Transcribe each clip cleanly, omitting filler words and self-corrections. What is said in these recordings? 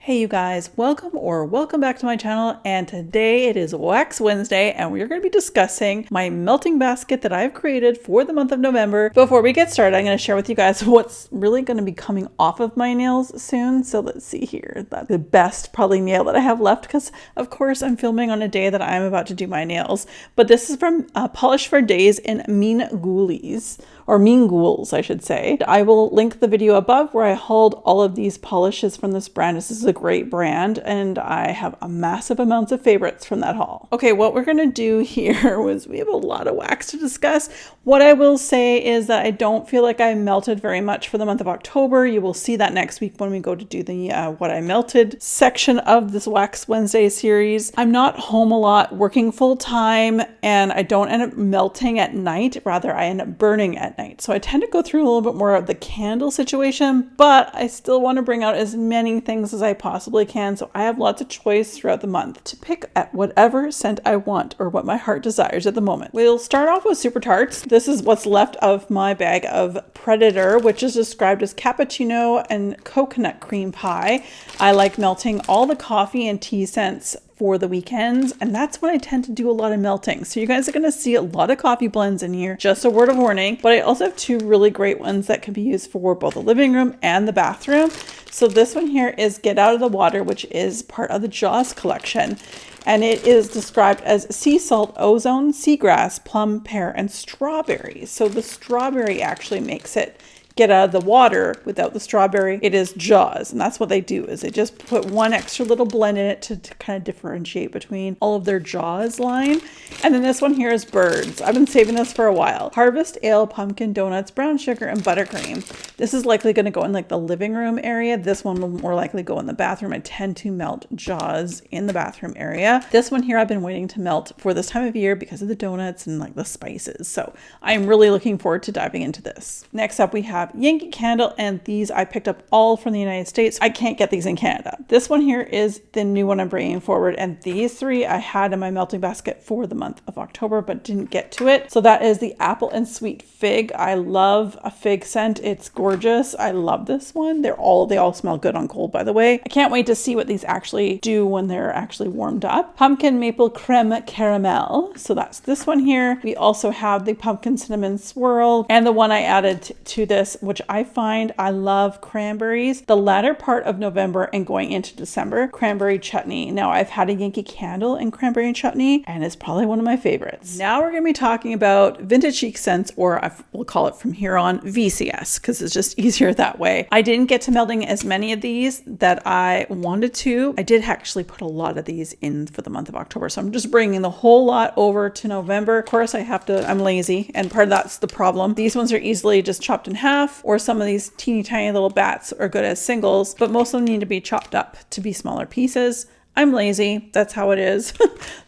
Hey you guys, welcome back to my channel, and today it is Wax Wednesday and we're going to be discussing my melting basket that I've created for the month of November. Before we get started, I'm going to share with you guys what's really going to be coming off of my nails soon. So let's see here. That's the best probably nail that I have left because of course I'm filming on a day that I'm about to do my nails. But this is from Polish for Days in Mean Ghoulies. Or Mean Ghouls, I should say. I will link the video above where I hauled all of these polishes from this brand. This is a great brand and I have a massive amounts of favorites from that haul. Okay, what we're gonna do here was we have a lot of wax to discuss. What I will say is that I don't feel like I melted very much for the month of October. You will see that next week when we go to do the what I melted section of this Wax Wednesday series. I'm not home a lot working full time and I don't end up melting at night. Rather, I end up burning at night. So I tend to go through a little bit more of the candle situation, but I still want to bring out as many things as I possibly can. So I have lots of choice throughout the month to pick at whatever scent I want or what my heart desires at the moment. We'll start off with Super Tarts. This is what's left of my bag of Predator, which is described as cappuccino and coconut cream pie. I like melting all the coffee and tea scents for the weekends, and that's when I tend to do a lot of melting. So you guys are going to see a lot of coffee blends in here, just a word of warning. But I also have two really great ones that can be used for both the living room and the bathroom. So this one here is Get Out of the Water, which is part of the Jaws collection. And it is described as sea salt, ozone, seagrass, plum, pear, and strawberry. So the strawberry actually makes it get out of the water. Without the strawberry, it is Jaws. And that's what they do, is they just put one extra little blend in it to kind of differentiate between all of their Jaws line. And then this one here is Birds. I've been saving this for a while. Harvest Ale, pumpkin donuts, brown sugar, and buttercream. This is likely going to go in like the living room area. This one will more likely go in the bathroom. I tend to melt Jaws in the bathroom area. This one here I've been waiting to melt for this time of year because of the donuts and like the spices. So I'm really looking forward to diving into this. Next up we have Yankee Candle, and these I picked up all from the United States. I can't get these in Canada. This one here is the new one I'm bringing forward, and these three I had in my melting basket for the month of October but didn't get to it. So that is the Apple and Sweet Fig. I love a fig scent. It's gorgeous. I love this one. They all smell good on cold, by the way. I can't wait to see what these actually do when they're actually warmed up. Pumpkin Maple Creme Caramel. So that's this one here. We also have the Pumpkin Cinnamon Swirl, and the one I added to this, which I find I love cranberries. The latter part of November and going into December, cranberry chutney. Now I've had a Yankee Candle and cranberry chutney, and it's probably one of my favorites. Now we're going to be talking about vintage chic scents, or we'll call it from here on VCS, because it's just easier that way. I didn't get to melting as many of these that I wanted to. I did actually put a lot of these in for the month of October, so I'm just bringing the whole lot over to November. Of course, I'm lazy, and part of that's the problem. These ones are easily just chopped in half, or some of these teeny tiny little bats are good as singles, but most of them need to be chopped up to be smaller pieces. I'm lazy. That's how it is.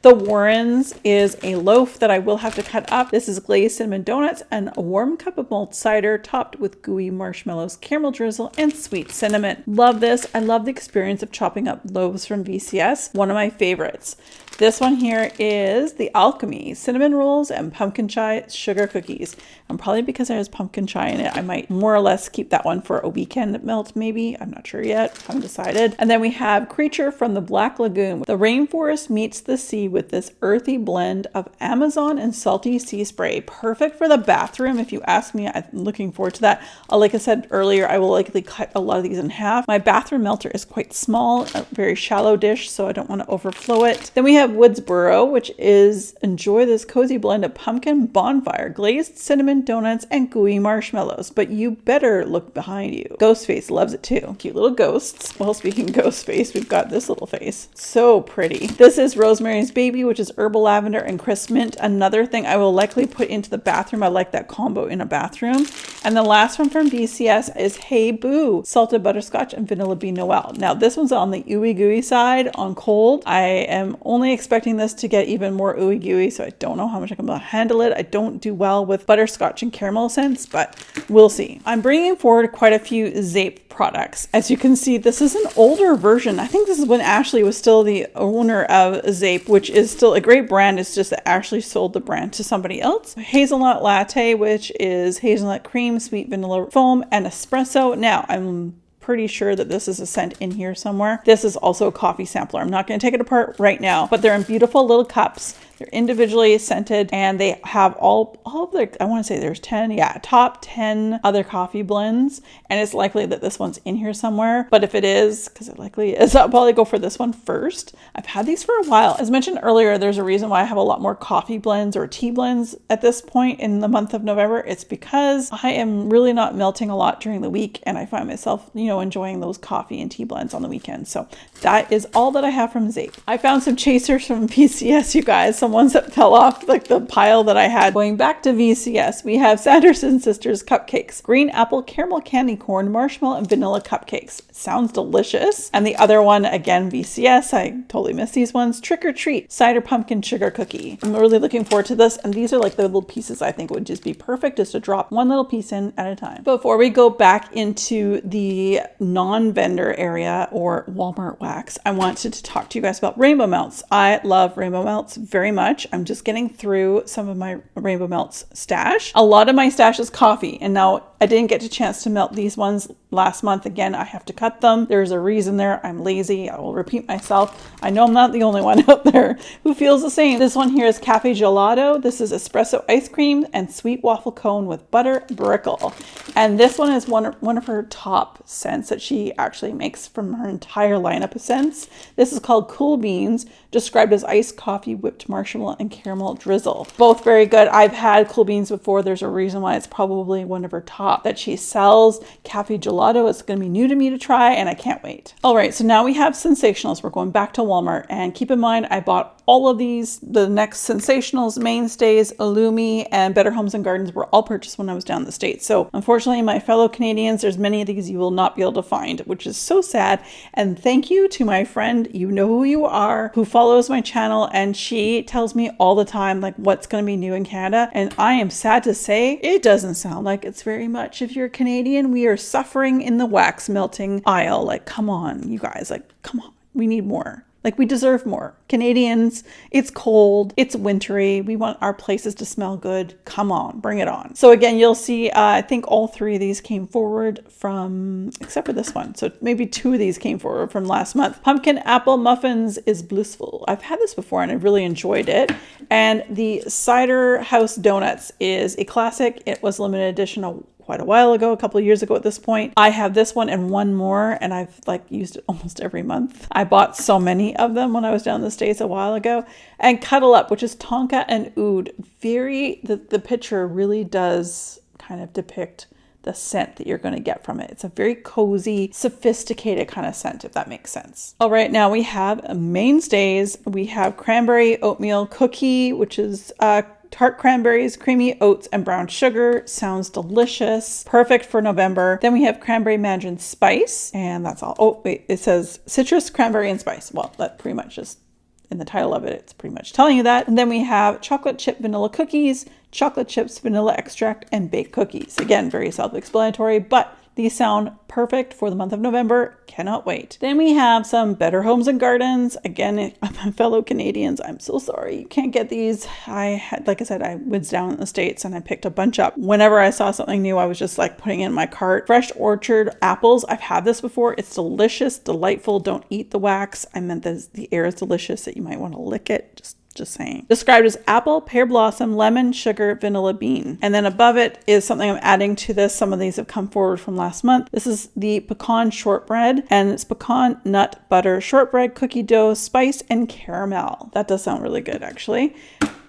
The Warrens is a loaf that I will have to cut up. This is glazed cinnamon donuts and a warm cup of malt cider topped with gooey marshmallows, caramel drizzle, and sweet cinnamon. Love this. I love the experience of chopping up loaves from VCS. One of my favorites. This one here is the Alchemy cinnamon rolls and pumpkin chai sugar cookies. And probably because there's pumpkin chai in it, I might more or less keep that one for a weekend melt maybe. I'm not sure yet. Haven't decided. And then we have Creature from the Black Lagoon. The rainforest meets the sea with this earthy blend of Amazon and salty sea spray. Perfect for the bathroom if you ask me. I'm looking forward to that. Like I said earlier, I will likely cut a lot of these in half. My bathroom melter is quite small, a very shallow dish, so I don't want to overflow it. Then we have Woodsboro, which is enjoy this cozy blend of pumpkin bonfire, glazed cinnamon donuts, and gooey marshmallows. But you better look behind you. Ghostface loves it too. Cute little ghosts. Well, speaking of Ghostface, we've got this little face. So pretty. This is Rosemary's Baby, which is herbal lavender and crisp mint. Another thing I will likely put into the bathroom. I like that combo in a bathroom. And the last one from VCS is Hey Boo, salted butterscotch and vanilla bean Noel. Now this one's on the ooey gooey side on cold. I am only expecting this to get even more ooey gooey, so I don't know how much I can handle it. I don't do well with butterscotch and caramel scents, but we'll see. I'm bringing forward quite a few Zape products. As you can see, this is an older version. I think this is when Ashley was still the owner of Zape, which is still a great brand. It's just that Ashley sold the brand to somebody else. Hazelnut Latte, which is hazelnut cream, sweet vanilla foam, and espresso. Now, I'm pretty sure that this is a scent in here somewhere. This is also a coffee sampler. I'm not going to take it apart right now, but they're in beautiful little cups. They're individually scented, and they have all of their, I want to say there's 10, top 10 other coffee blends. And it's likely that this one's in here somewhere. But if it is, because it likely is, I'll probably go for this one first. I've had these for a while. As mentioned earlier, there's a reason why I have a lot more coffee blends or tea blends at this point in the month of November. It's because I am really not melting a lot during the week, and I find myself, enjoying those coffee and tea blends on the weekend. So that is all that I have from Zape. I found some chasers from VCS, you guys. Some ones that fell off like the pile that I had. Going back to VCS, we have Sanderson Sisters cupcakes, green apple, caramel candy corn, marshmallow, and vanilla cupcakes. Sounds delicious. And the other one, again, VCS, I totally missed these ones. Trick or Treat, cider pumpkin sugar cookie. I'm really looking forward to this. And these are like the little pieces I think would just be perfect just to drop one little piece in at a time. Before we go back into the non-vendor area or Walmart wax, I wanted to talk to you guys about rainbow melts. I love rainbow melts very much. I'm just getting through some of my rainbow melts stash. A lot of my stash is coffee, and now I didn't get a chance to melt these ones last month. Again, I have to cut them. There's a reason there. I'm lazy. I will repeat myself. I know I'm not the only one out there who feels the same. This one here is Cafe Gelato. This is espresso ice cream and sweet waffle cone with butter brickle. And this one is one of her top scents that she actually makes from her entire lineup of scents. This is called Cool Beans, described as iced coffee, whipped marshmallow, and caramel drizzle. Both very good. I've had Cool Beans before. There's a reason why it's probably one of her top that she sells. Cafe Gelato is going to be new to me to try, and I can't wait. All right, so now we have Sensationals. We're going back to Walmart, and keep in mind, I bought all of these. The next Sensationals, Mainstays, Illumi, and Better Homes and Gardens were all purchased when I was down in the States. So unfortunately, my fellow Canadians, there's many of these you will not be able to find, which is so sad. And thank you to my friend, you know who you are, who follows my channel, and she tells me all the time like what's going to be new in Canada. And I am sad to say it doesn't sound like it's very much. If you're Canadian, we are suffering in the wax melting aisle. Like, come on, you guys, like, come on, we need more. Like, we deserve more. Canadians, it's cold, it's wintry, we want our places to smell good. Come on, bring it on. So again, you'll see, I think all three of these came forward from, except for this one. So maybe two of these came forward from last month. Pumpkin Apple Muffins is blissful. I've had this before and I really enjoyed it. And the Cider House Donuts is a classic. It was limited edition quite a while ago, a couple of years ago at this point. I have this one and one more, and I've like used it almost every month. I bought so many of them when I was down in the States a while ago. And Cuddle Up, which is tonka and oud. The picture really does kind of depict the scent that you're going to get from it. It's a very cozy, sophisticated kind of scent, if that makes sense. All right, now we have Mainstays. We have Cranberry Oatmeal Cookie, which is tart cranberries, creamy oats, and brown sugar. Sounds delicious. Perfect for November. Then we have cranberry mandarin spice, and that's all. Oh, wait, it says citrus, cranberry, and spice. Well, that pretty much just in the title of it, it's pretty much telling you that. And then we have chocolate chip vanilla cookies, chocolate chips, vanilla extract, and baked cookies. Again, very self-explanatory, but these sound perfect for the month of November. Cannot wait. Then we have some Better Homes and Gardens. Again, my fellow Canadians, I'm so sorry you can't get these. Like I said, I was down in the States and I picked a bunch up. Whenever I saw something new, I was just like putting it in my cart. Fresh Orchard apples. I've had this before. It's delicious, delightful. Don't eat the wax. I meant that the air is delicious, that you might want to lick it. Just saying. Described as apple, pear blossom, lemon, sugar, vanilla bean. And then above it is something I'm adding to this. Some of these have come forward from last month. This is the pecan shortbread, and it's pecan nut butter shortbread, cookie dough, spice, and caramel. That does sound really good, actually.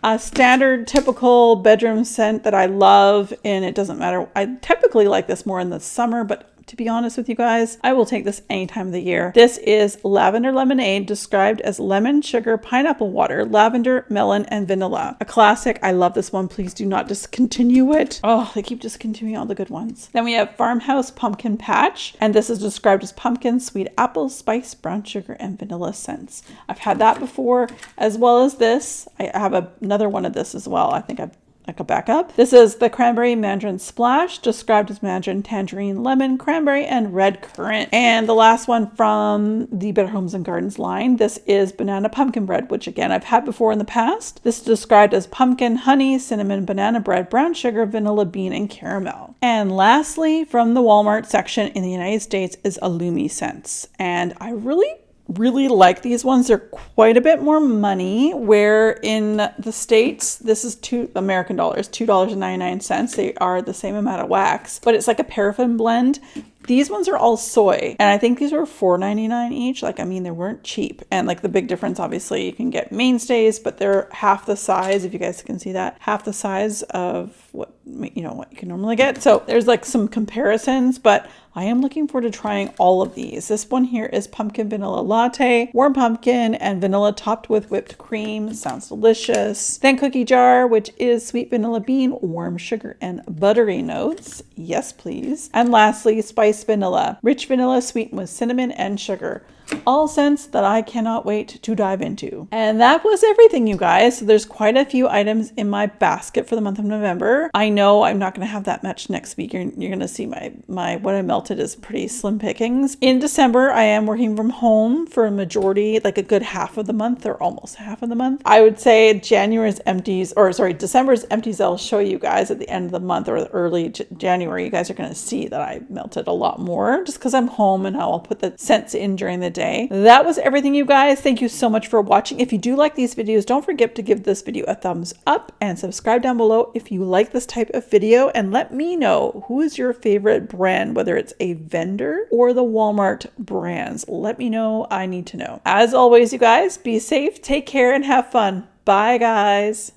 A standard typical bedroom scent that I love, and it doesn't matter. I typically like this more in the summer, but to be honest with you guys, I will take this any time of the year. This is Lavender Lemonade, described as lemon, sugar, pineapple water, lavender, melon, and vanilla. A classic. I love this one. Please do not discontinue it. Oh, they keep discontinuing all the good ones. Then we have Farmhouse Pumpkin Patch, and this is described as pumpkin, sweet apple, spice, brown sugar, and vanilla scents. I've had that before, as well as this. I have another one of this as well. I think I like a backup. This is the Cranberry Mandarin Splash, described as mandarin, tangerine, lemon, cranberry, and red currant. And the last one from the Better Homes and Gardens line, this is Banana Pumpkin Bread, which again, I've had before in the past. This is described as pumpkin, honey, cinnamon, banana bread, brown sugar, vanilla bean, and caramel. And lastly, from the Walmart section in the United States is Illumi Scents. And I really like these ones. They're quite a bit more money, where in the States, this is American dollars, $2.99. They are the same amount of wax, but it's like a paraffin blend. These ones are all soy, and I think these were $4.99 each. Like, I mean, they weren't cheap. And like the big difference, obviously, you can get mainstays, but they're half the size, if you guys can see that, half the size of what you can normally get. So there's like some comparisons, but I am looking forward to trying all of these. This one here is pumpkin vanilla latte, warm pumpkin and vanilla topped with whipped cream. Sounds delicious. Then cookie jar, which is sweet vanilla bean, warm sugar and buttery notes. Yes, please. And lastly, spice vanilla, rich vanilla sweetened with cinnamon and sugar. All scents that I cannot wait to dive into. And that was everything, you guys. So there's quite a few items in my basket for the month of November. I know I'm not going to have that much next week. You're going to see my what I melted is pretty slim pickings. In December, I am working from home for a majority, like a good half of the month or almost half of the month. I would say December's empties I'll show you guys at the end of the month or early January. You guys are going to see that I melted a lot more just because I'm home and I'll put the scents in during the day. That was everything, you guys. Thank you so much for watching. If you do like these videos, don't forget to give this video a thumbs up and subscribe down below if you like this type of video, and let me know who is your favorite brand, whether it's a vendor or the Walmart brands. Let me know. I need to know. As always, you guys, be safe, take care, and have fun. Bye, guys.